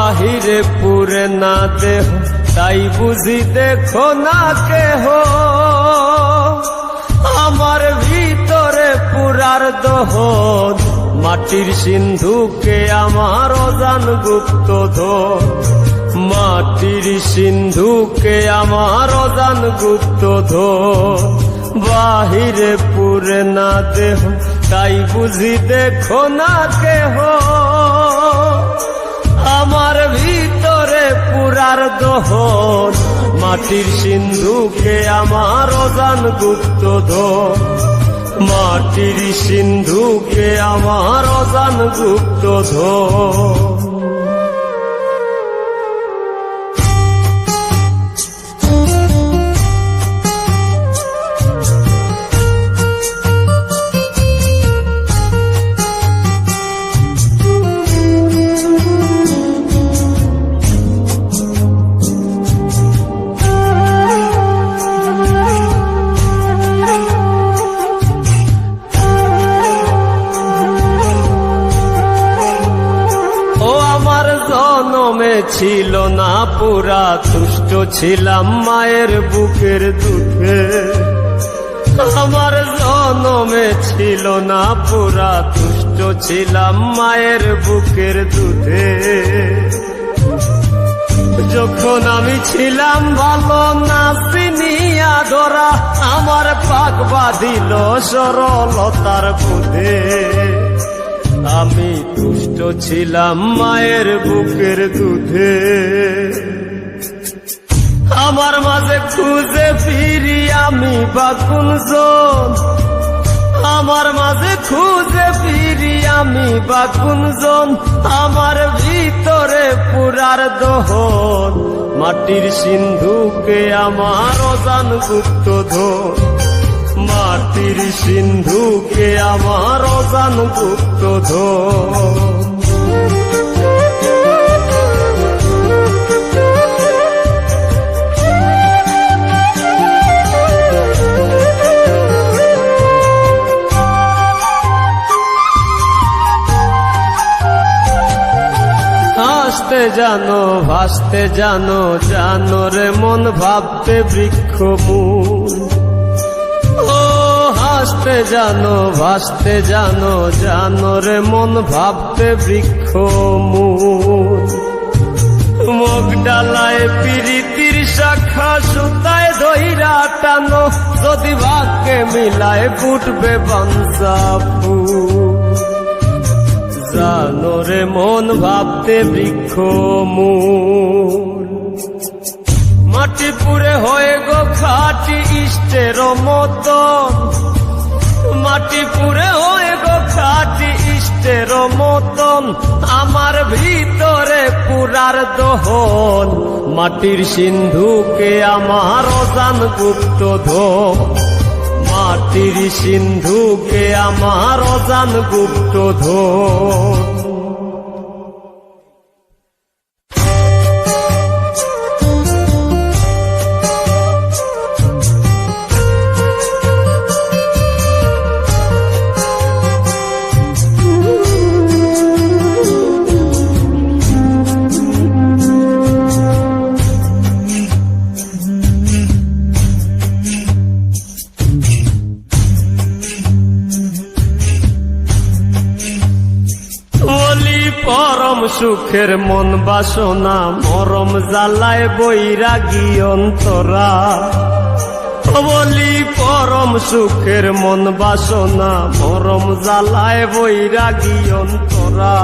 বাহিরে পুরে না দেহ, তাই বুঝি দেখো না কেহ। আমার ভিতরে পুরার দহন, মাটির সিন্ধুকে আমার অজান গুপ্তধন। মাটির সিন্ধুকে আমার অজান গুপ্তধন। বাহিরে পুরে না দেহ, তাই বুঝি দেখো না কেহ। আমার ভিতরে পুরার দহন, মাটির সিন্ধুকে আমার অজান গুপ্তধন। মাটির সিন্ধুকে আমার অজান গুপ্তধন। জনমে ছিল না পুরা, তুষ্ট ছিলাম মায়ের বুকের দুধে। আমার জনমে ছিল না পুরা, তুষ্ট ছিলাম মায়ের বুকের দুধে। যখন আমি ছিলাম ভালো না চিনিয়া ধরা, আমার পাক বাঁধিল সরলতার বুধে। আমি তুষ্ট ছিলাম মায়ের বুকের দুধে। আমার মাঝে খুঁজে ফিরি আমি বা কুনজন, আমার মাঝে খুঁজে ফিরি আমি বা কুনজন। আমার ভিতরে পুরার দহন, মাটির সিন্ধুকে আমার অজান গুপ্তধন। মাটির সিন্ধুকে আমার অজান গুপ্তধন। হাসতে জানো ভাসতে জানো, জানো রে মন ভাবতে বৃক্ষ মূল। হাসতে জানো ভাসতে জানো, জানো রে মন ভাবতে বৃক্ষ মূল। মুখ ডালায় প্রীতির শাখা সুতায় ধইরা টানো, যদি ভাগ্যে মিলায় ফুটবে বাঞ্ছা ফুল। জানো রে মন ভাবতে বৃক্ষ মূল। মাটি পুরে হয়ে গো খাটি ইষ্টের মতন, মাটি পুরে হয়ে গো খাটি ইষ্টের মতন। আমার ভিতরে পুরার দহন, মাটির সিন্ধুকে আমার অজান গুপ্তধন। মাটির সিন্ধুকে আমার অজান গুপ্তধন। পরম সুখের মন বাসনা, মরম জ্বালায় বৈরাগী অন্তরা। বলি পরম সুখের মন বাসনা, মরম জ্বালায় বৈরাগী অন্তরা।